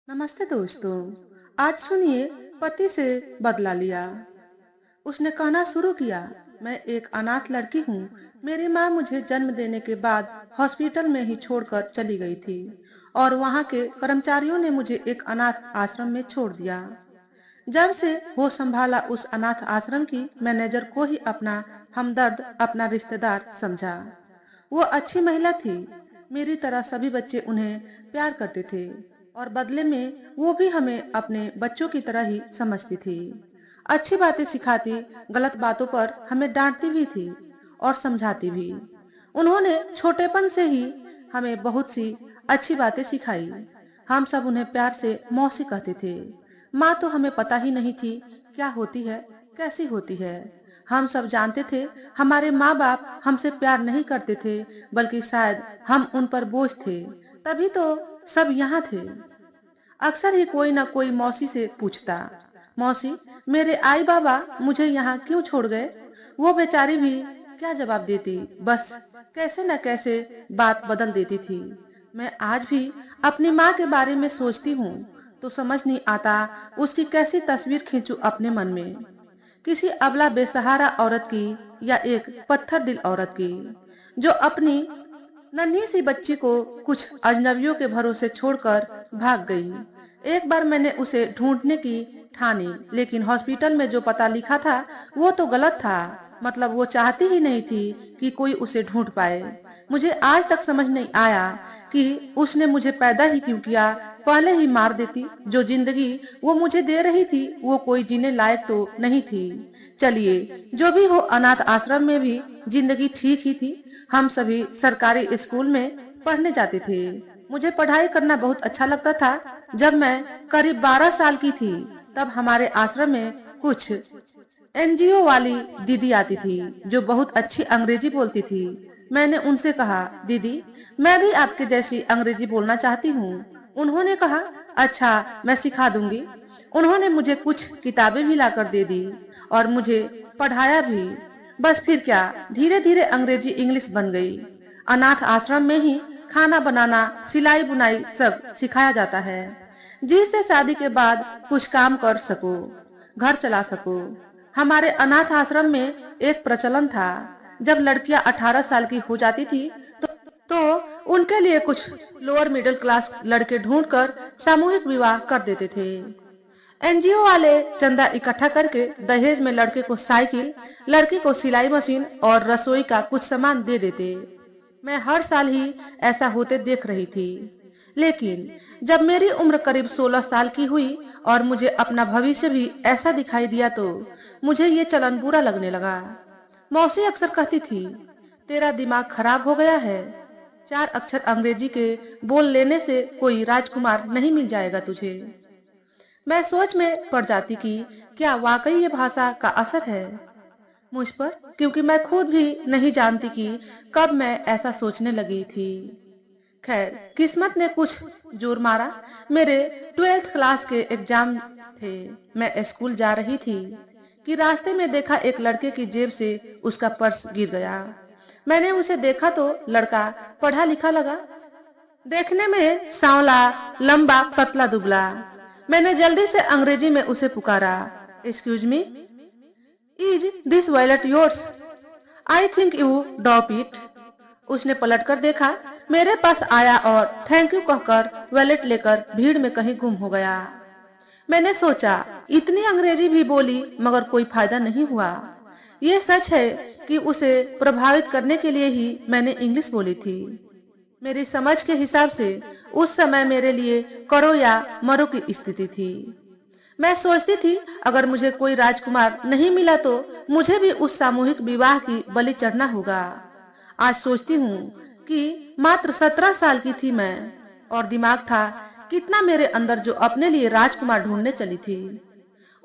नमस्ते दोस्तों। आज सुनिए, पति से बदला लिया। उसने कहना शुरू किया, मैं एक अनाथ लड़की हूँ। मेरी माँ मुझे जन्म देने के बाद हॉस्पिटल में ही छोड़कर चली गई थी और वहाँ के कर्मचारियों ने मुझे एक अनाथ आश्रम में छोड़ दिया। जब से होश संभाला उस अनाथ आश्रम की मैनेजर को ही अपना हमदर्द, अपना रिश्तेदार समझा। वो अच्छी महिला थी। मेरी तरह सभी बच्चे उन्हें प्यार करते थे और बदले में वो भी हमें अपने बच्चों की तरह ही समझती थी। अच्छी बातें सिखाती, गलत बातों पर हमें डांटती भी थी और समझाती भी। उन्होंने छोटेपन से ही हमें बहुत सी अच्छी बातें सिखाई। हम सब उन्हें प्यार से मौसी कहते थे। माँ तो हमें पता ही नहीं थी क्या होती है, कैसी होती है। हम सब जानते थे हमारे माँ बाप हमसे प्यार नहीं करते थे, बल्कि शायद हम उन पर बोझ थे। तभी तो सब यहाँ थे। अक्सर ही कोई ना कोई मौसी से पूछता, मौसी, मेरे आई बाबा मुझे यहाँ क्यों छोड़ गए? वो बेचारी भी क्या जवाब देती, बस कैसे न कैसे बात बदल देती थी। मैं आज भी अपनी माँ के बारे में सोचती हूँ तो समझ नहीं आता उसकी कैसी तस्वीर खींचूं अपने मन में। किसी अबला बेसहारा औरत की या एक पत्थर दिल औरत की, जो अपनी नन्ही सी बच्ची को कुछ अजनबियों के भरोसे छोड़कर भाग गई। एक बार मैंने उसे ढूंढने की ठानी, लेकिन हॉस्पिटल में जो पता लिखा था वो तो गलत था। मतलब वो चाहती ही नहीं थी कि कोई उसे ढूंढ पाए। मुझे आज तक समझ नहीं आया कि उसने मुझे पैदा ही क्यों किया। पहले ही मार देती। जो जिंदगी वो मुझे दे रही थी वो कोई जीने लायक तो नहीं थी। चलिए, जो भी हो, अनाथ आश्रम में भी जिंदगी ठीक ही थी। हम सभी सरकारी स्कूल में पढ़ने जाते थे। मुझे पढ़ाई करना बहुत अच्छा लगता था। जब मैं करीब 12 साल की थी तब हमारे आश्रम में कुछ एनजीओ वाली दीदी आती थी जो बहुत अच्छी अंग्रेजी बोलती थी। मैंने उनसे कहा, दीदी, मैं भी आपके जैसी अंग्रेजी बोलना चाहती हूँ। उन्होंने कहा, अच्छा, मैं सिखा दूंगी। उन्होंने मुझे कुछ किताबें भी लाकर दे दी और मुझे पढ़ाया भी। बस फिर क्या, धीरे धीरे अंग्रेजी इंग्लिश बन गई। अनाथ आश्रम में ही खाना बनाना, सिलाई बुनाई सब सिखाया जाता है, जिससे शादी के बाद कुछ काम कर सको, घर चला सको। हमारे अनाथ आश्रम में एक प्रचलन था, जब लड़कियां 18 साल की हो जाती थी तो उनके लिए कुछ लोअर मिडिल क्लास लड़के ढूंढकर सामूहिक विवाह कर देते थे। एनजीओ वाले चंदा इकट्ठा करके दहेज में लड़के को साइकिल, लड़की को सिलाई मशीन और रसोई का कुछ सामान दे देते। मैं हर साल ही ऐसा होते देख रही थी। लेकिन जब मेरी उम्र करीब 16 साल की हुई और मुझे अपना भविष्य भी ऐसा दिखाई दिया तो मुझे ये चलन बुरा लगने लगा। मौसी अक्सर कहती थी, तेरा दिमाग खराब हो गया है। 4 अक्षर अंग्रेजी के बोल लेने से कोई राजकुमार नहीं मिल जाएगा तुझे। मैं सोच में पड़ जाती कि क्या वाकई ये भाषा का असर है मुझ पर, क्योंकि मैं खुद भी नहीं जानती कि कब मैं ऐसा सोचने लगी थी। खैर, किस्मत ने कुछ जोर मारा। मेरे 12th क्लास के एग्जाम थे। मैं स्कूल जा रही थी कि रास्ते में देखा एक लड़के की जेब से उसका पर्स गिर गया। मैंने उसे देखा तो लड़का पढ़ा लिखा लगा, देखने में सांवला, लंबा, पतला, दुबला। मैंने जल्दी से अंग्रेजी में उसे पुकारा, excuse me, is this wallet yours? I think you drop it. उसने पलटकर देखा, मेरे पास आया और थैंक यू कहकर वॉलेट लेकर भीड़ में कहीं गुम हो गया। मैंने सोचा, इतनी अंग्रेजी भी बोली मगर कोई फायदा नहीं हुआ। ये सच है कि उसे प्रभावित करने के लिए ही मैंने इंग्लिश बोली थी। मेरी समझ के हिसाब से उस समय मेरे लिए करो या मरो की स्थिति थी। मैं सोचती थी अगर मुझे कोई राजकुमार नहीं मिला तो मुझे भी उस सामूहिक विवाह की बलि चढ़ना होगा। आज सोचती हूँ कि मात्र 17 साल की थी मैं, और दिमाग था कितना मेरे अंदर जो अपने लिए राजकुमार ढूंढने चली थी।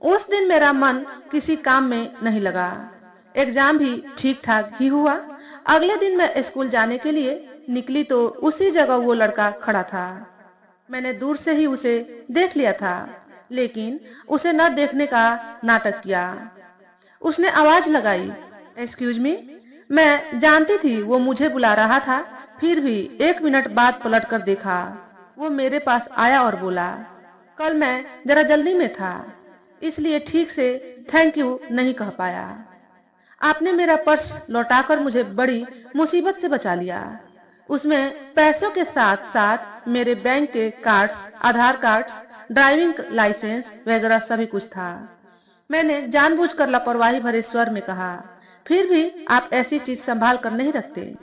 उस दिन मेरा मन किसी काम में नहीं लगा। एग्जाम भी ठीक ठाक ही हुआ। अगले दिन मैं स्कूल जाने के लिए निकली तो उसी जगह वो लड़का खड़ा था। मैंने दूर से ही उसे देख लिया था, लेकिन उसे न देखने का नाटक किया। उसने आवाज लगाई, एक्सक्यूज मी। मैं जानती थी वो मुझे बुला रहा था, फिर भी 1 मिनट बाद पलट कर देखा। वो मेरे पास आया और बोला, कल मैं जरा जल्दी में था, इसलिए ठीक से थैंक यू नहीं कह पाया। आपने मेरा पर्स लौटाकर मुझे बड़ी मुसीबत से बचा लिया। उसमें पैसों के साथ साथ मेरे बैंक के कार्ड्स, आधार कार्ड, ड्राइविंग लाइसेंस वगैरह सभी कुछ था। मैंने जानबूझकर लापरवाही भरे स्वर में कहा, फिर भी आप ऐसी चीज संभाल कर नहीं रखते।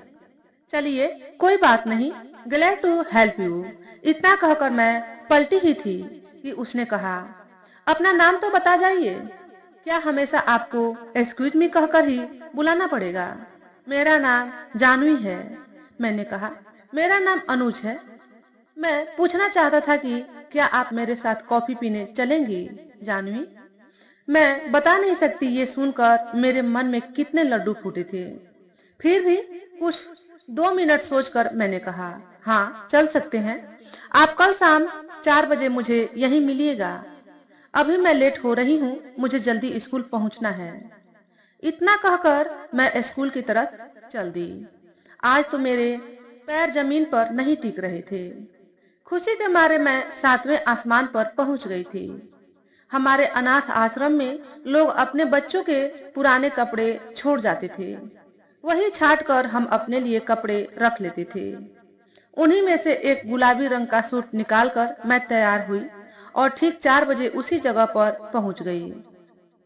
चलिए कोई बात नहीं, ग्लैड टू हेल्प यू। इतना कहकर मैं पलटी ही थी कि उसने कहा, अपना नाम तो बता जाइए। क्या हमेशा आपको एक्सक्यूज मी कहकर ही बुलाना पड़ेगा? मेरा नाम जानवी है। मैंने कहा, मेरा नाम अनुज है। मैं पूछना चाहता था कि क्या आप मेरे साथ कॉफी पीने चलेंगी जानवी? मैं बता नहीं सकती ये सुनकर मेरे मन में कितने लड्डू फूटे थे। फिर भी कुछ 2 मिनट सोचकर मैंने कहा, हाँ चल सकते हैं। आप कल शाम 4 बजे मुझे यहीं मिलिएगा। अभी मैं लेट हो रही हूँ, मुझे जल्दी स्कूल पहुँचना है। इतना कहकर मैं स्कूल की तरफ चल दी। आज तो मेरे पैर जमीन पर नहीं टिक रहे थे। खुशी के मारे मैं 7वें आसमान पर पहुंच गई थी। हमारे अनाथ आश्रम में लोग अपने बच्चों के पुराने कपड़े छोड़ जाते थे, वही छांट कर हम अपने लिए कपड़े रख लेते थे। उन्हीं में से एक गुलाबी रंग का सूट निकालकर मैं तैयार हुई और ठीक 4 बजे उसी जगह पर पहुंच गई।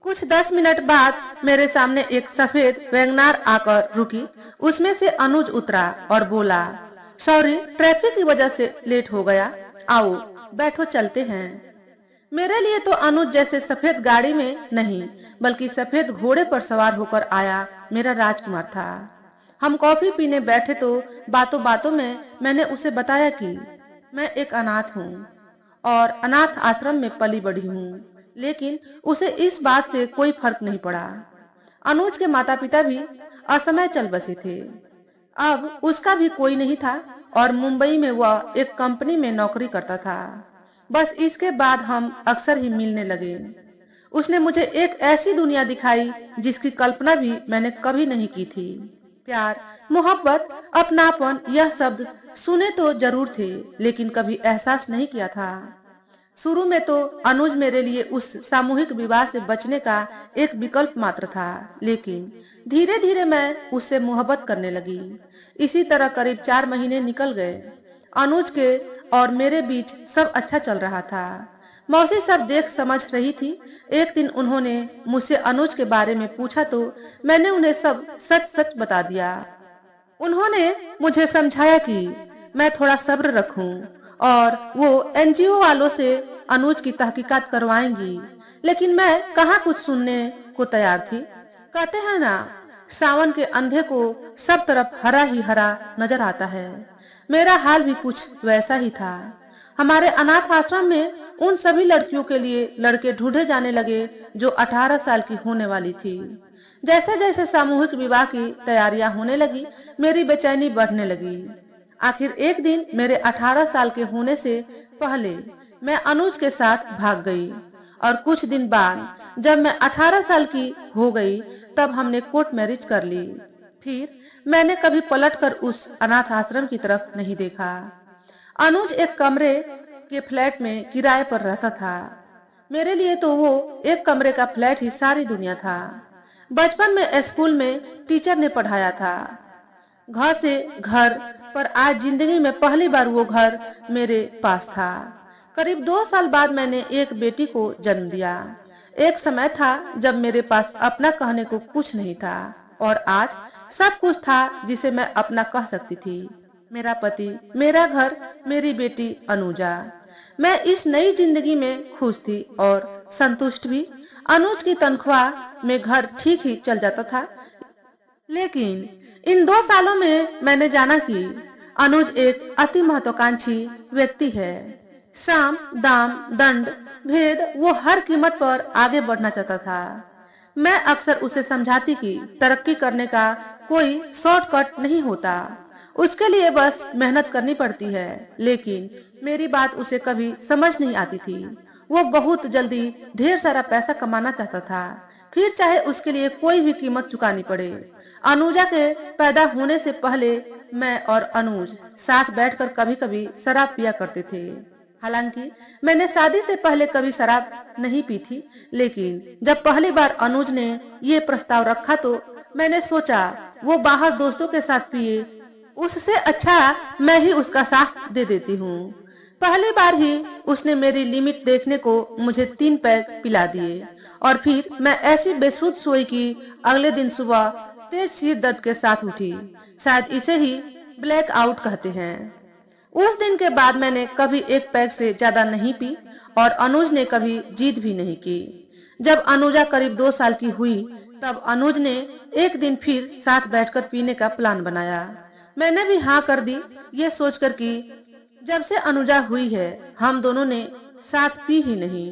कुछ 10 मिनट बाद मेरे सामने एक सफेद वैगनार आकर रुकी। उसमें से अनुज उतरा और बोला, सॉरी ट्रैफिक की वजह से लेट हो गया। आओ बैठो चलते हैं। मेरे लिए तो अनुज जैसे सफेद गाड़ी में नहीं बल्कि सफेद घोड़े पर सवार होकर आया मेरा राजकुमार था। हम कॉफी पीने बैठे तो बातों बातों में मैंने उसे बताया कि मैं एक अनाथ हूँ और अनाथ आश्रम में पली बढ़ी हूँ, लेकिन उसे इस बात से कोई फर्क नहीं पड़ा। अनुज के माता पिता भी असमय चल बसे थे। अब उसका भी कोई नहीं था और मुंबई में वह एक कंपनी में नौकरी करता था। बस इसके बाद हम अक्सर ही मिलने लगे। उसने मुझे एक ऐसी दुनिया दिखाई जिसकी कल्पना भी मैंने कभी नहीं की थी। प्यार, मोहब्बत, अपनापन यह शब्द सुने तो जरूर थे, लेकिन कभी एहसास नहीं किया था। शुरू में तो अनुज मेरे लिए उस सामूहिक विवाह से बचने का एक विकल्प मात्र था, लेकिन धीरे धीरे मैं उससे मोहब्बत करने लगी। इसी तरह करीब 4 महीने निकल गए। अनुज के और मेरे बीच सब अच्छा चल रहा था। मौसी सब देख समझ रही थी। एक दिन उन्होंने मुझसे अनुज के बारे में पूछा तो मैंने उन्हें सब सच सच बता दिया। उन्होंने मुझे समझाया कि मैं थोड़ा सब्र रखूं और वो एनजीओ वालों से अनुज की तहकीकात करवाएंगी, लेकिन मैं कहाँ कुछ सुनने को तैयार थी। कहते हैं ना, सावन के अंधे को सब तरफ हरा ही हरा नजर आता है। मेरा हाल भी कुछ वैसा ही था। हमारे अनाथ आश्रम में उन सभी लड़कियों के लिए लड़के ढूंढे जाने लगे जो 18 साल की होने वाली थी। जैसे जैसे सामूहिक विवाह की तैयारियां होने लगी, मेरी बेचैनी बढ़ने लगी। आखिर एक दिन मेरे 18 साल के होने से पहले मैं अनुज के साथ भाग गई और कुछ दिन बाद जब मैं 18 साल की हो गई तब हमने कोर्ट मैरिज कर ली। फिर मैंने कभी पलटकर उस अनाथ आश्रम की तरफ नहीं देखा। अनुज एक कमरे के फ्लैट में किराए पर रहता था। मेरे लिए तो वो एक कमरे का फ्लैट ही सारी दुनिया था। बचपन में स्कूल में टीचर ने पढ़ाया था। घर से घर पर आज जिंदगी में पहली बार वो घर मेरे पास था। करीब 2 साल बाद मैंने एक बेटी को जन्म दिया। एक समय था जब मेरे पास अपना कहने को कुछ नहीं था और आज सब कुछ था जिसे मैं अपना कह सकती थी। मेरा पति, मेरा घर, मेरी बेटी अनुजा। मैं इस नई जिंदगी में खुश थी और संतुष्ट भी। अनुज की तनख्वाह में घर ठीक ही चल जाता था, लेकिन इन 2 सालों में मैंने जाना कि अनुज एक अति महत्वाकांक्षी व्यक्ति है। साम, दाम, दंड, भेद वो हर कीमत पर आगे बढ़ना चाहता था। मैं अक्सर उसे समझाती कि तरक्की करने का कोई शॉर्टकट नहीं होता, उसके लिए बस मेहनत करनी पड़ती है, लेकिन मेरी बात उसे कभी समझ नहीं आती थी। वो बहुत जल्दी ढेर सारा पैसा कमाना चाहता था, फिर चाहे उसके लिए कोई भी कीमत चुकानी पड़े। अनुजा के पैदा होने से पहले मैं और अनुज साथ बैठकर कभी कभी शराब पिया करते थे। हालांकि मैंने शादी से पहले कभी शराब नहीं पी थी, लेकिन जब पहली बार अनुज ने ये प्रस्ताव रखा तो मैंने सोचा वो बाहर दोस्तों के साथ पिए, उससे अच्छा मैं ही उसका साथ दे देती हूँ। पहली बार ही उसने मेरी लिमिट देखने को मुझे 3 पैक पिला दिए और फिर मैं ऐसी बेसुध सोई कि अगले दिन सुबह तेज सिर दर्द के साथ उठी। शायद इसे ही ब्लैक आउट कहते हैं। उस दिन के बाद मैंने कभी 1 पैक से ज्यादा नहीं पी और अनुज ने कभी जिद भी नहीं की। जब अनुजा करीब 2 साल की हुई तब अनुज ने एक दिन फिर साथ बैठकर पीने का प्लान बनाया। मैंने भी हाँ कर दी, ये सोचकर कि जब से अनुजा हुई है हम दोनों ने साथ पी ही नहीं।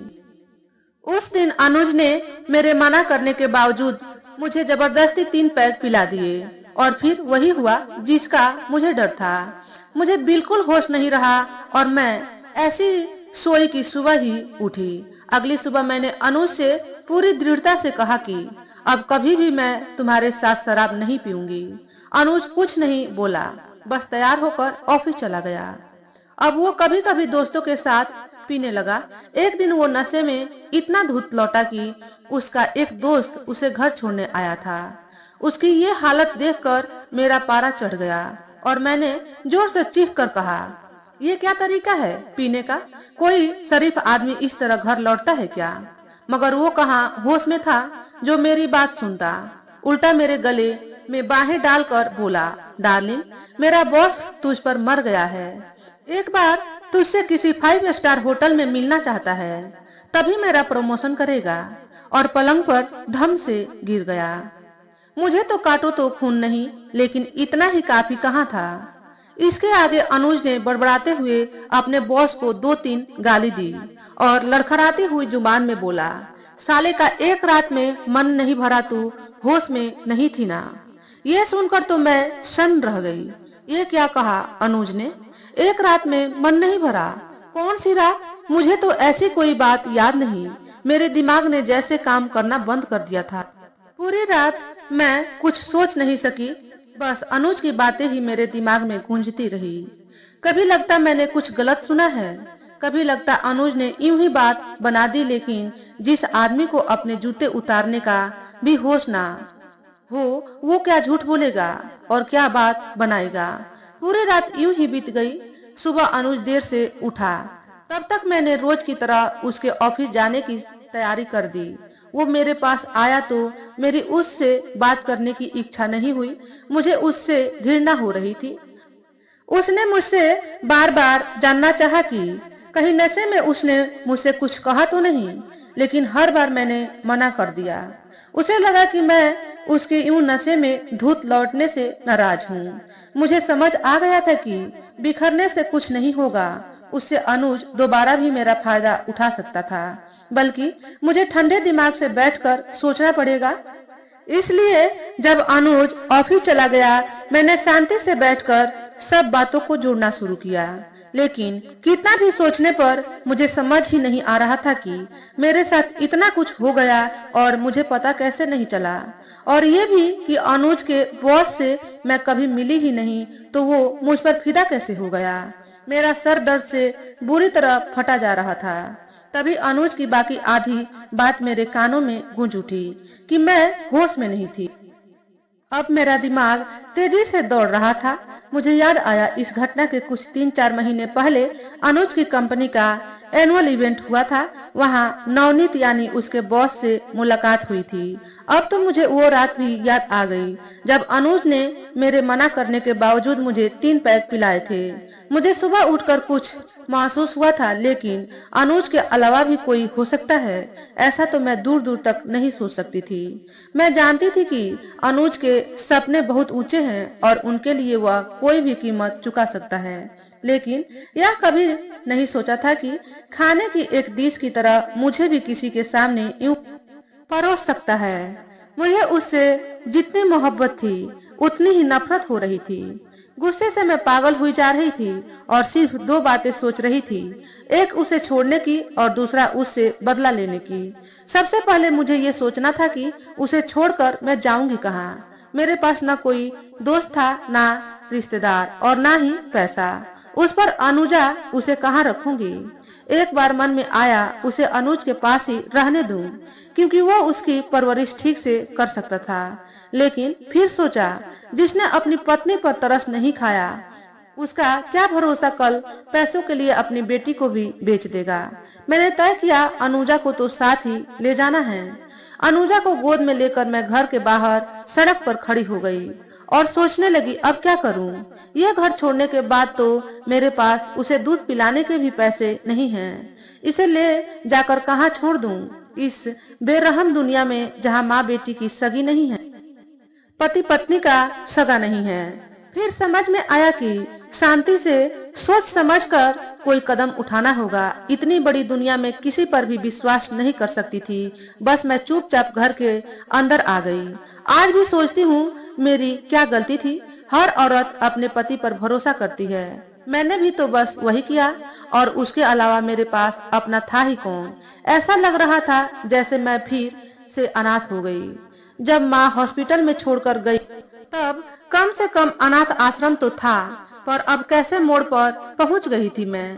उस दिन अनुज ने मेरे मना करने के बावजूद मुझे जबरदस्ती 3 पैक पिला दिए और फिर वही हुआ जिसका मुझे डर था। मुझे बिल्कुल होश नहीं रहा और मैं ऐसी सोई की सुबह ही उठी। अगली सुबह मैंने अनुज से पूरी दृढ़ता से कहा कि अब कभी भी मैं तुम्हारे साथ शराब नहीं पीऊंगी। अनुज कुछ नहीं बोला, बस तैयार होकर ऑफिस चला गया। अब वो कभी कभी दोस्तों के साथ पीने लगा। एक दिन वो नशे में इतना धुत लौटा कि उसका एक दोस्त उसे घर छोड़ने आया था। उसकी ये हालत देखकर मेरा पारा चढ़ गया और मैंने जोर से चीख कर कहा, ये क्या तरीका है पीने का? कोई शरीफ आदमी इस तरह घर लौटता है क्या? मगर वो कहाँ होश में था जो मेरी बात सुनता। उल्टा मेरे गले में बाहें डालकर बोला, डार्लिंग, मेरा बॉस तुझ पर मर गया है। एक बार तुझसे किसी 5 स्टार होटल में मिलना चाहता है, तभी मेरा प्रमोशन करेगा। और पलंग पर धम से गिर गया। मुझे तो काटो तो खून नहीं, लेकिन इतना ही काफी कहाँ था। इसके आगे अनुज ने बड़बड़ाते हुए अपने बॉस को 2-3 गाली दी और लड़खड़ाती हुई जुबान में बोला, साले का एक रात में मन नहीं भरा, तू होश में नहीं थी ना? ये सुनकर तो मैं सन्न रह गई। ये क्या कहा अनुज ने? एक रात में मन नहीं भरा? कौन सी रात? मुझे तो ऐसी कोई बात याद नहीं। मेरे दिमाग ने जैसे काम करना बंद कर दिया था। पूरी रात मैं कुछ सोच नहीं सकी, बस अनुज की बातें ही मेरे दिमाग में गूंजती रही। कभी लगता मैंने कुछ गलत सुना है, कभी लगता अनुज ने यूं ही बात बना दी, लेकिन जिस आदमी को अपने जूते उतारने का भी होश ना हो वो क्या झूठ बोलेगा और क्या बात बनाएगा। पूरी रात यूं ही बीत गई। सुबह अनुज देर से उठा, तब तक मैंने रोज की तरह उसके ऑफिस जाने की तैयारी कर दी। वो मेरे पास आया तो मेरी उससे बात करने की इच्छा नहीं हुई, मुझे उससे घृणा हो रही थी। उसने मुझसे बार बार जानना चाहा कि कहीं नशे में उसने मुझसे कुछ कहा तो नहीं, लेकिन हर बार मैंने मना कर दिया। उसे लगा कि मैं उसके यूं नशे में धुत लौटने से नाराज हूँ। मुझे समझ आ गया था कि बिखरने से कुछ नहीं होगा, उससे अनुज दोबारा भी मेरा फायदा उठा सकता था, बल्कि मुझे ठंडे दिमाग से बैठकर सोचना पड़ेगा। इसलिए जब अनुज ऑफिस चला गया, मैंने शांति से बैठकर सब बातों को जोड़ना शुरू किया। लेकिन कितना भी सोचने पर मुझे समझ ही नहीं आ रहा था कि मेरे साथ इतना कुछ हो गया और मुझे पता कैसे नहीं चला। और ये भी कि अनुज के बॉस से मैं कभी मिली ही नहीं, तो वो मुझ पर फिदा कैसे हो गया। मेरा सर दर्द से बुरी तरह फटा जा रहा था। तभी अनुज की बाकी आधी बात मेरे कानों में गूंज उठी कि मैं होश में नहीं थी। अब मेरा दिमाग तेजी से दौड़ रहा था। मुझे याद आया इस घटना के कुछ 3-4 महीने पहले अनुज की कंपनी का एनुअल इवेंट हुआ था। वहाँ नवनीत यानी उसके बॉस से मुलाकात हुई थी। अब तो मुझे वो रात भी याद आ गई जब अनुज ने मेरे मना करने के बावजूद मुझे 3 पैक पिलाए थे। मुझे सुबह उठकर कुछ महसूस हुआ था, लेकिन अनुज के अलावा भी कोई हो सकता है, ऐसा तो मैं दूर दूर तक नहीं सोच सकती थी। मैं जानती थी कि अनुज के सपने बहुत ऊंचे हैं और उनके लिए वह कोई भी कीमत चुका सकता है, लेकिन यह कभी नहीं सोचा था कि खाने की एक डिश की तरह मुझे भी किसी के सामने यूं परोस सकता है। मुझे उससे जितनी मोहब्बत थी उतनी ही नफरत हो रही थी। गुस्से से मैं पागल हुई जा रही थी और सिर्फ 2 बातें सोच रही थी, एक उसे छोड़ने की और दूसरा उससे बदला लेने की। सबसे पहले मुझे ये सोचना था कि उसे छोड़कर मैं जाऊंगी कहाँ। मेरे पास न कोई दोस्त था, ना रिश्तेदार और ना ही पैसा। उस पर अनुजा उसे कहाँ रखूंगी। एक बार मन में आया उसे अनुज के पास ही रहने दूं, क्योंकि वो उसकी परवरिश ठीक से कर सकता था। लेकिन फिर सोचा, जिसने अपनी पत्नी पर तरस नहीं खाया, उसका क्या भरोसा कल पैसों के लिए अपनी बेटी को भी बेच देगा। मैंने तय किया अनुजा को तो साथ ही ले जाना है। अनुजा को गोद में लेकर मैं घर के बाहर सड़क पर खड़ी हो गई और सोचने लगी, अब क्या करूं? यह घर छोड़ने के बाद तो मेरे पास उसे दूध पिलाने के भी पैसे नहीं हैं। इसे ले जाकर कहाँ छोड़ दूं, इस बेरहम दुनिया में जहाँ माँ बेटी की सगी नहीं है, पति पत्नी का सगा नहीं है। फिर समझ में आया कि शांति से सोच समझकर कोई कदम उठाना होगा। इतनी बड़ी दुनिया में किसी पर भी विश्वास नहीं कर सकती थी। बस मैं चुपचाप घर के अंदर आ गई। आज भी सोचती हूँ मेरी क्या गलती थी। हर औरत अपने पति पर भरोसा करती है, मैंने भी तो बस वही किया, और उसके अलावा मेरे पास अपना था ही कौन। ऐसा लग रहा था जैसे मैं फिर से अनाथ हो गई। जब माँ हॉस्पिटल में छोड़कर गई तब कम से कम अनाथ आश्रम तो था, पर अब कैसे मोड़ पर पहुंच गई थी मैं।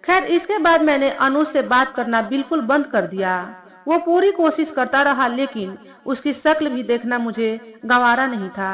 खैर, इसके बाद मैंने अनुज से बात करना बिल्कुल बंद कर दिया। वो पूरी कोशिश करता रहा, लेकिन उसकी शक्ल भी देखना मुझे गंवारा नहीं था।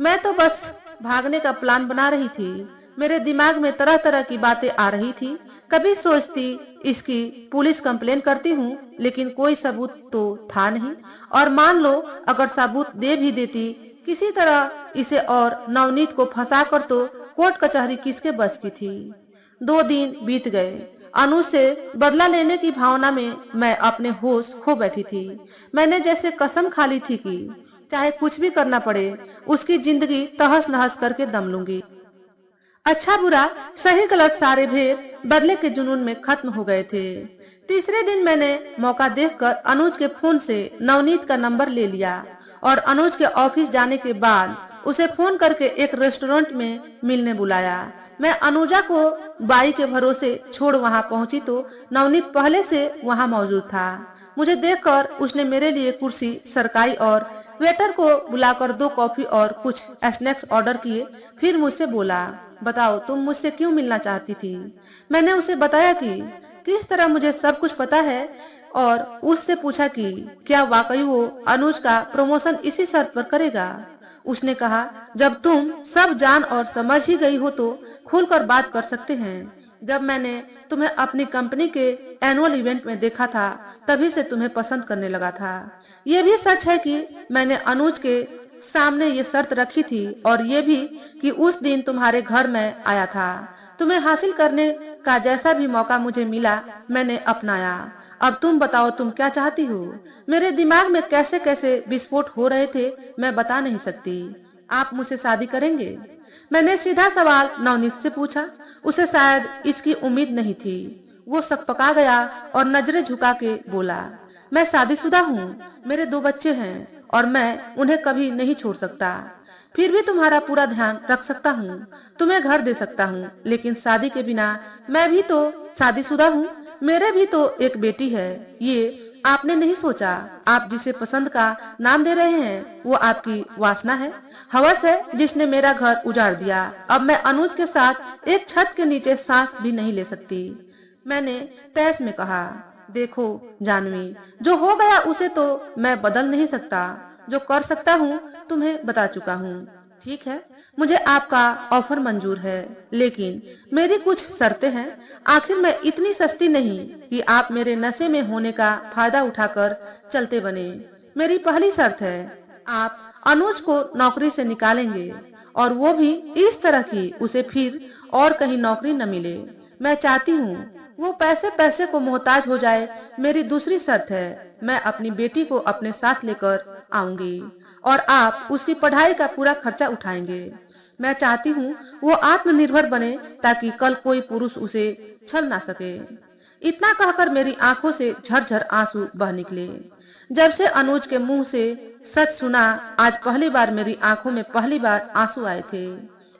मैं तो बस भागने का प्लान बना रही थी। मेरे दिमाग में तरह तरह की बातें आ रही थी। कभी सोचती इसकी पुलिस कंप्लेन करती हूँ, लेकिन कोई सबूत तो था नहीं। और मान लो अगर सबूत दे भी देती किसी तरह इसे, और नवनीत को फंसाकर, तो कोर्ट कचहरी किसके बस की थी। 2 दिन बीत गए। अनुज से बदला लेने की भावना में मैं अपने होश खो बैठी थी। मैंने जैसे कसम खा ली थी कि चाहे कुछ भी करना पड़े, उसकी जिंदगी तहस नहस करके दम लूंगी। अच्छा बुरा सही गलत सारे भेद बदले के जुनून में खत्म हो गए थे। तीसरे दिन मैंने मौका देखकर अनुज के फोन से नवनीत का नंबर ले लिया और अनुज के ऑफिस जाने के बाद उसे फोन करके एक रेस्टोरेंट में मिलने बुलाया। मैं अनुजा को बाई के भरोसे छोड़ वहां पहुंची तो नवनीत पहले से वहां मौजूद था। मुझे देखकर उसने मेरे लिए कुर्सी सरकाई और वेटर को बुलाकर 2 कॉफी और कुछ स्नैक्स ऑर्डर किए। फिर मुझसे बोला, बताओ तुम मुझसे क्यों मिलना चाहती थी? मैंने उसे बताया कि किस तरह मुझे सब कुछ पता है, और उससे पूछा कि क्या वाकई वो अनुज का प्रमोशन इसी शर्त पर करेगा। उसने कहा, जब तुम सब जान और समझ ही गई हो तो खुलकर बात कर सकते हैं। जब मैंने तुम्हें अपनी कंपनी के एनुअल इवेंट में देखा था, तभी से तुम्हें पसंद करने लगा था। ये भी सच है कि मैंने अनुज के सामने ये शर्त रखी थी, और ये भी कि उस दिन तुम्हारे घर में आया था। तुम्हें हासिल करने का जैसा भी मौका मुझे मिला, मैंने अपनाया। अब तुम बताओ, तुम क्या चाहती हो? मेरे दिमाग में कैसे कैसे विस्फोट हो रहे थे, मैं बता नहीं सकती। आप मुझसे शादी करेंगे? मैंने सीधा सवाल नवनीत से पूछा। उसे शायद इसकी उम्मीद नहीं थी। वो सकपका गया और नजरें झुका के बोला, मैं शादीशुदा हूँ, मेरे 2 बच्चे हैं और मैं उन्हें कभी नहीं छोड़ सकता। फिर भी तुम्हारा पूरा ध्यान रख सकता हूँ, तुम्हें घर दे सकता हूँ, लेकिन शादी के बिना। मैं भी तो शादीशुदा हूँ, मेरे भी तो एक बेटी है। ये आपने नहीं सोचा? आप जिसे पसंद का नाम दे रहे हैं वो आपकी वासना है, हवस है, जिसने मेरा घर उजाड़ दिया। अब मैं अनुज के साथ एक छत के नीचे सांस भी नहीं ले सकती। मैंने तैस में कहा, देखो जानवी, जो हो गया उसे तो मैं बदल नहीं सकता। जो कर सकता हूँ तुम्हें बता चुका हूँ। ठीक है, मुझे आपका ऑफर मंजूर है, लेकिन मेरी कुछ शर्तें हैं। आखिर मैं इतनी सस्ती नहीं कि आप मेरे नशे में होने का फायदा उठाकर चलते बने। मेरी पहली शर्त है, आप अनुज को नौकरी से निकालेंगे, और वो भी इस तरह की उसे फिर और कहीं नौकरी न मिले। मैं चाहती हूँ वो पैसे पैसे को मोहताज हो जाए। मेरी दूसरी शर्त है, मैं अपनी बेटी को अपने साथ लेकर आऊंगी और आप उसकी पढ़ाई का पूरा खर्चा उठाएंगे। मैं चाहती हूँ वो आत्मनिर्भर बने, ताकि कल कोई पुरुष उसे छल ना सके। इतना कहकर मेरी आंखों से झरझर आंसू बह निकले। जब से अनुज के मुंह से सच सुना, आज पहली बार मेरी आंखों में पहली बार आंसू आए थे।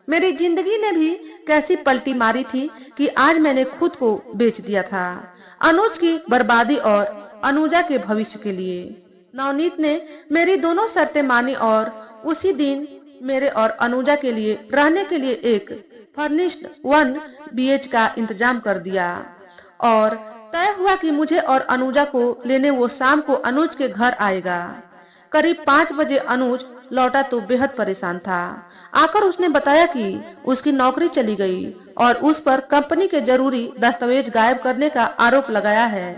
मेरी जिंदगी ने भी कैसी पलटी मारी थी कि आज मैंने खुद को बेच दिया था, अनुज की बर्बादी और अनुजा के भविष्य के लिए। नवनीत ने मेरी दोनों शर्तें मानी और उसी दिन मेरे और अनुजा के लिए रहने के लिए एक फर्निश्ड 1 BH का इंतजाम कर दिया। और तय हुआ कि मुझे और अनुजा को लेने वो शाम को अनुज के घर आएगा। करीब 5 बजे अनुज लौटा तो बेहद परेशान था। आकर उसने बताया कि उसकी नौकरी चली गई और उस पर कंपनी के जरूरी दस्तावेज गायब करने का आरोप लगाया है।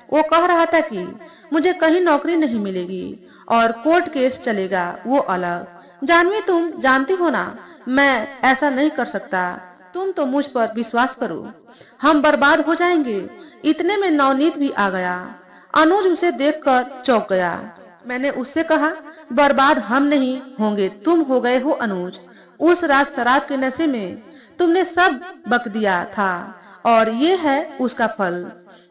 वो कह रहा था कि मुझे कहीं नौकरी नहीं मिलेगी और कोर्ट केस चलेगा, वो अलग। जानवी, तुम जानती हो ना, मैं ऐसा नहीं कर सकता। तुम तो मुझ पर विश्वास करो, हम बर्बाद हो जाएंगे। इतने में नवनीत भी आ गया। अनुज उसे देखकर चौंक गया। मैंने उससे कहा, बर्बाद हम नहीं होंगे, तुम हो गए हो अनुज। उस रात शराब के नशे में तुमने सब बक दिया था और ये है उसका फल।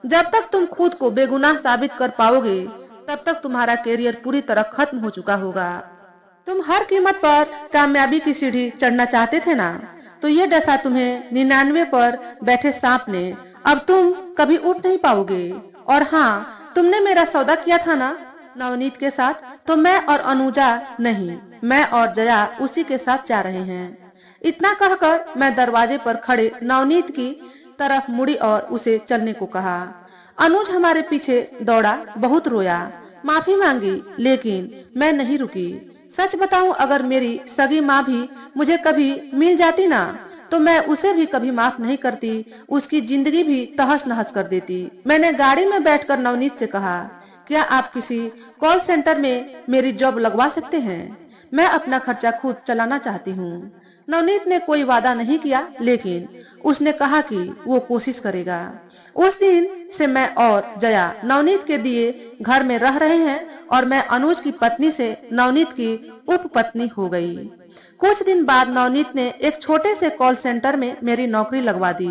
जब तक तुम खुद को बेगुनाह साबित कर पाओगे तब तक तुम्हारा कैरियर पूरी तरह खत्म हो चुका होगा। तुम हर कीमत पर कामयाबी की सीढ़ी चढ़ना चाहते थे ना, तो ये दशा तुम्हें 99 पर बैठे सांप ने। अब तुम कभी उठ नहीं पाओगे। और हाँ, तुमने मेरा सौदा किया था ना नवनीत के साथ, तो मैं और अनुजा नहीं, मैं और जया उसी के साथ जा रहे हैं। इतना कहकर मैं दरवाजे पर खड़े नवनीत की तरफ मुड़ी और उसे चलने को कहा। अनुज हमारे पीछे दौड़ा, बहुत रोया, माफी मांगी, लेकिन मैं नहीं रुकी। सच बताऊं, अगर मेरी सगी माँ भी मुझे कभी मिल जाती ना, तो मैं उसे भी कभी माफ नहीं करती, उसकी जिंदगी भी तहस नहस कर देती। मैंने गाड़ी में बैठकर नवनीत से कहा, क्या आप किसी कॉल सेंटर में मेरी जॉब लगवा सकते हैं? मैं अपना खर्चा खुद चलाना चाहती हूँ। नवनीत ने कोई वादा नहीं किया, लेकिन उसने कहा कि वो कोशिश करेगा। उस दिन से मैं और जया नवनीत के दिए घर में रह रहे हैं और मैं अनुज की पत्नी से नवनीत की उप पत्नी हो गई। कुछ दिन बाद नवनीत ने एक छोटे से कॉल सेंटर में मेरी नौकरी लगवा दी।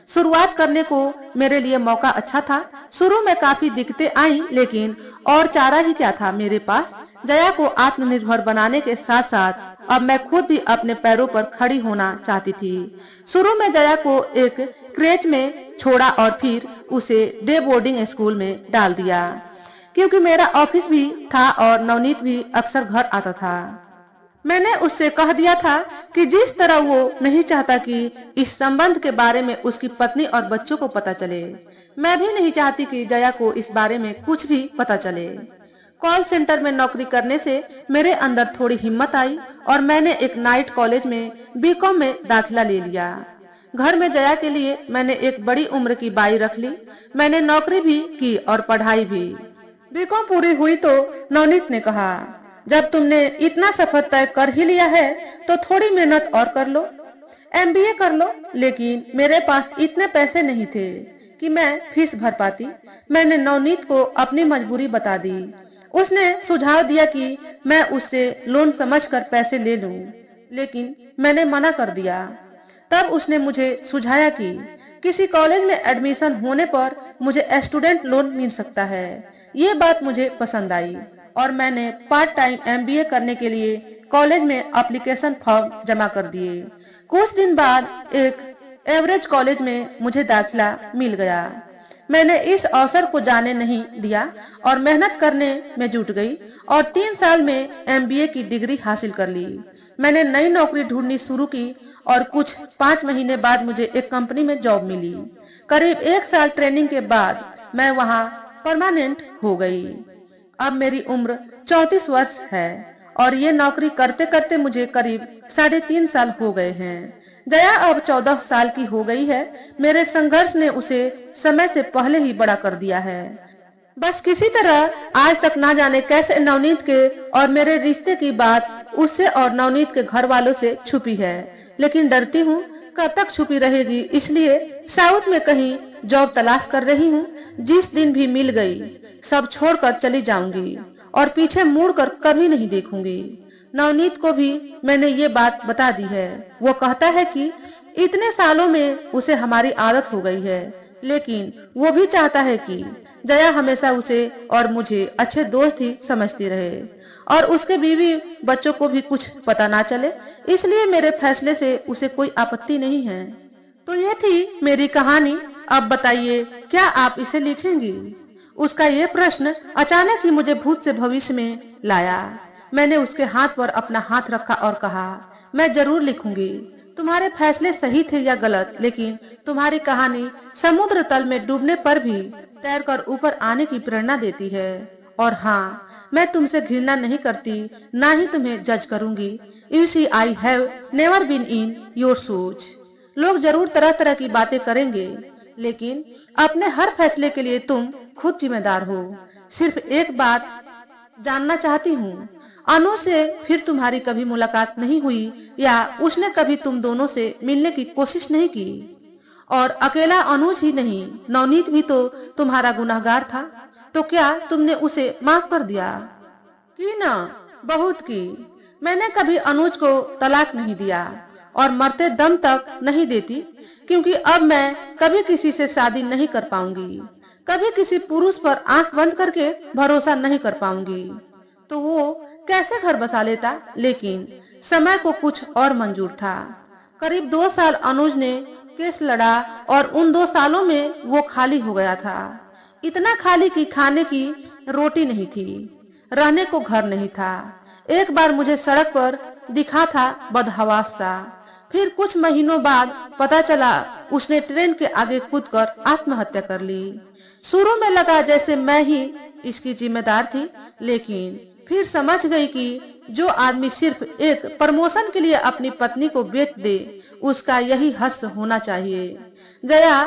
शुरुआत करने को मेरे लिए मौका अच्छा था। शुरू में काफी दिक्कतें आई, लेकिन और चारा ही क्या था मेरे पास। जया को आत्मनिर्भर बनाने के साथ साथ अब मैं खुद भी अपने पैरों पर खड़ी होना चाहती थी। शुरू में जया को एक क्रेच में छोड़ा और फिर उसे डे बोर्डिंग स्कूल में डाल दिया, क्योंकि मेरा ऑफिस भी था और नवनीत भी अक्सर घर आता था। मैंने उससे कह दिया था कि जिस तरह वो नहीं चाहता कि इस संबंध के बारे में उसकी पत्नी और बच्चों को पता चले, मैं भी नहीं चाहती कि जया को इस बारे में कुछ भी पता चले। कॉल सेंटर में नौकरी करने से मेरे अंदर थोड़ी हिम्मत आई और मैंने एक नाइट कॉलेज में बीकॉम में दाखिला ले लिया। घर में जया के लिए मैंने एक बड़ी उम्र की बाई रख ली। मैंने नौकरी भी की और पढ़ाई भी। बीकॉम पूरी हुई तो नवनीत ने कहा, जब तुमने इतना सफर तय कर ही लिया है तो थोड़ी मेहनत और कर लो, एमबीए कर लो। लेकिन मेरे पास इतने पैसे नहीं थे कि मैं फीस भर पाती। मैंने नवनीत को अपनी मजबूरी बता दी। उसने सुझाव दिया कि मैं उससे लोन समझकर पैसे ले लूं, लेकिन मैंने मना कर दिया। तब उसने मुझे सुझाया कि किसी कॉलेज में एडमिशन होने पर मुझे स्टूडेंट लोन मिल सकता है। ये बात मुझे पसंद आई और मैंने पार्ट टाइम एमबीए करने के लिए कॉलेज में एप्लीकेशन फॉर्म जमा कर दिए। कुछ दिन बाद एक एवरेज कॉलेज में मुझे दाखिला मिल गया। मैंने इस अवसर को जाने नहीं दिया और मेहनत करने में जुट गई और 3 साल में एमबीए की डिग्री हासिल कर ली। मैंने नई नौकरी ढूंढनी शुरू की और कुछ 5 महीने बाद मुझे एक कंपनी में जॉब मिली। करीब 1 साल ट्रेनिंग के बाद मैं वहां परमानेंट हो गई। अब मेरी उम्र 34 वर्ष है और ये नौकरी करते करते मुझे करीब 3.5 साल हो गए हैं। जया अब 14 साल की हो गई है। मेरे संघर्ष ने उसे समय से पहले ही बड़ा कर दिया है। बस किसी तरह आज तक ना जाने कैसे नवनीत के और मेरे रिश्ते की बात उससे और नवनीत के घर वालों से छुपी है, लेकिन डरती हूँ कब तक छुपी रहेगी। इसलिए साउथ में कहीं जॉब तलाश कर रही हूँ। जिस दिन भी मिल गई सब छोड़कर चली जाऊंगी और पीछे मुड़कर कभी नहीं देखूंगी। नवनीत को भी मैंने ये बात बता दी है। वो कहता है कि इतने सालों में उसे हमारी आदत हो गई है, लेकिन वो भी चाहता है कि जया हमेशा उसे और मुझे अच्छे दोस्त ही समझती रहे और उसके बीवी बच्चों को भी कुछ पता ना चले। इसलिए मेरे फैसले से उसे कोई आपत्ति नहीं है। तो ये थी मेरी कहानी। अब बताइए, क्या आप इसे लिखेंगी? उसका ये प्रश्न अचानक ही मुझे भूत से भविष्य में लाया। मैंने उसके हाथ पर अपना हाथ रखा और कहा, मैं जरूर लिखूंगी। तुम्हारे फैसले सही थे या गलत, लेकिन तुम्हारी कहानी समुद्र तल में डूबने पर भी तैरकर ऊपर आने की प्रेरणा देती है। और हाँ, मैं तुमसे घृणा नहीं करती, ना ही तुम्हें जज करूंगी। You see, I have never been in your shoes. लोग जरूर तरह तरह की बातें करेंगे, लेकिन अपने हर फैसले के लिए तुम खुद जिम्मेदार हो। सिर्फ एक बात जानना चाहती हूँ, अनु से फिर तुम्हारी कभी मुलाकात नहीं हुई या उसने कभी तुम दोनों से मिलने की कोशिश नहीं की? और अकेला अनुज ही नहीं, नवनीत भी तो तुम्हारा गुनहगार था, तो क्या तुमने उसे माफ कर दिया? की ना, बहुत की। मैंने कभी अनुज को तलाक नहीं दिया और मरते दम तक नहीं देती, क्योंकि अब मैं कभी किसी से शादी नहीं कर पाऊंगी, कभी किसी पुरुष पर आंख बंद करके भरोसा नहीं कर पाऊंगी। तो वो कैसे घर बसा लेता, लेकिन समय को कुछ और मंजूर था। करीब 2 साल अनुज ने केस लड़ा और उन 2 सालों में वो खाली हो गया था। इतना खाली कि खाने की रोटी नहीं थी, रहने को घर नहीं था। एक बार मुझे सड़क पर दिखा था बदहवास सा। फिर कुछ महीनों बाद पता चला उसने ट्रेन के आगे कूदकर आत्महत्या कर ली। शुरू में लगा जैसे मैं ही इसकी जिम्मेदार थी, लेकिन फिर समझ गई कि जो आदमी सिर्फ एक प्रमोशन के लिए अपनी पत्नी को बेच दे, उसका यही हश्र होना चाहिए। जया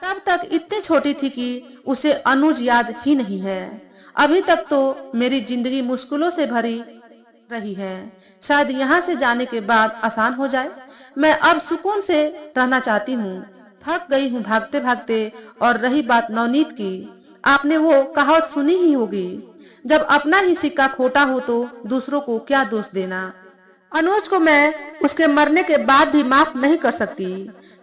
तब तक इतनी छोटी थी कि उसे अनुज याद ही नहीं है। अभी तक तो मेरी जिंदगी मुश्किलों से भरी रही है। शायद यहाँ से जाने के बाद आसान हो जाए। मैं अब सुकून से रहना चाहती हूँ, थक गई हूँ भागते भागते। और रही बात नवनीत की, आपने वो कहावत सुनी ही होगी, जब अपना ही सिक्का खोटा हो तो दूसरों को क्या दोष देना। अनुज को मैं उसके मरने के बाद भी माफ नहीं कर सकती,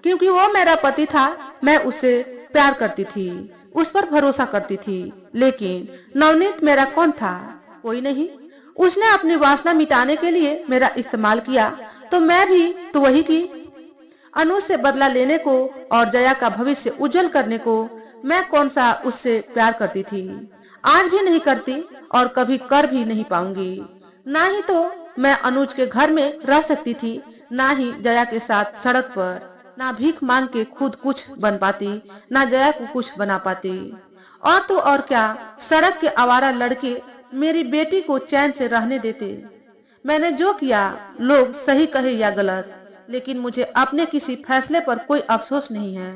क्योंकि वो मेरा पति था। मैं उसे प्यार करती थी, उस पर भरोसा करती थी, लेकिन नवनीत मेरा कौन था? कोई नहीं। उसने अपनी वासना मिटाने के लिए मेरा इस्तेमाल किया, तो मैं भी तो वही की। अनुज से बदला लेने को और जया का भविष्य उज्जवल करने को मैं कौन सा उससे प्यार करती थी? आज भी नहीं करती और कभी कर भी नहीं पाऊंगी। ना ही तो मैं अनुज के घर में रह सकती थी, ना ही जया के साथ सड़क पर। ना भीख मांग के खुद कुछ बन पाती, ना जया को कुछ बना पाती। और तो और क्या, सड़क के आवारा लड़के मेरी बेटी को चैन से रहने देते। मैंने जो किया, लोग सही कहे या गलत, लेकिन मुझे अपने किसी फैसले पर कोई अफसोस नहीं है।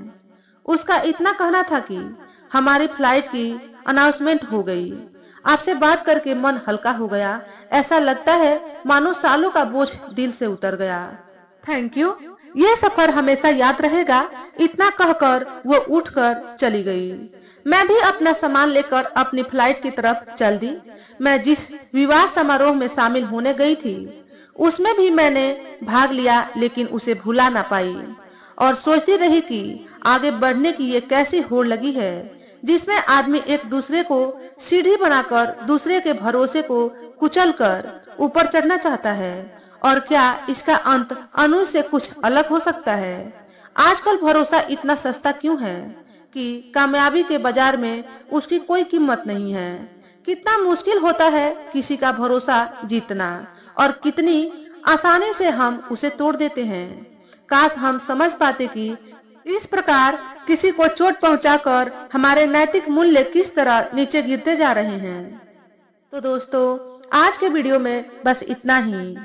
उसका इतना कहना था कि हमारी फ्लाइट की अनाउंसमेंट हो गई। आपसे बात करके मन हल्का हो गया। ऐसा लगता है मानो सालों का बोझ दिल से उतर गया। थैंक यू, ये सफर हमेशा याद रहेगा। इतना कहकर वो उठकर चली गई। मैं भी अपना सामान लेकर अपनी फ्लाइट की तरफ चल दी। मैं जिस विवाह समारोह में शामिल होने गई थी, उसमें भी मैंने भाग लिया, लेकिन उसे भुला ना पाई और सोचती रही कि आगे बढ़ने की ये कैसी होड़ लगी है, जिसमें आदमी एक दूसरे को सीढ़ी बनाकर दूसरे के भरोसे को कुचलकर ऊपर चढ़ना चाहता है। और क्या इसका अंत अनुज से कुछ अलग हो सकता है? आजकल भरोसा इतना सस्ता क्यों है कि कामयाबी के बाजार में उसकी कोई कीमत नहीं है। कितना मुश्किल होता है किसी का भरोसा जीतना, और कितनी आसानी से हम उसे तोड़ देते हैं। काश हम समझ पाते कि इस प्रकार किसी को चोट पहुंचाकर हमारे नैतिक मूल्य किस तरह नीचे गिरते जा रहे हैं। तो दोस्तों, आज के वीडियो में बस इतना ही।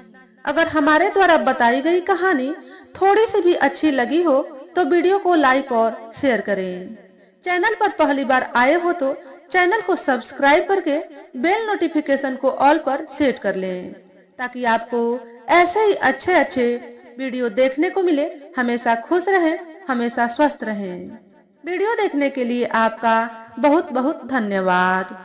अगर हमारे द्वारा बताई गई कहानी थोड़ी सी भी अच्छी लगी हो तो वीडियो को लाइक और शेयर करें। चैनल पर पहली बार आए हो तो चैनल को सब्सक्राइब करके बेल नोटिफिकेशन को ऑल पर सेट कर लें, ताकि आपको ऐसे ही अच्छे वीडियो देखने को मिले। हमेशा खुश रहें, हमेशा स्वस्थ रहें। वीडियो देखने के लिए आपका बहुत बहुत धन्यवाद।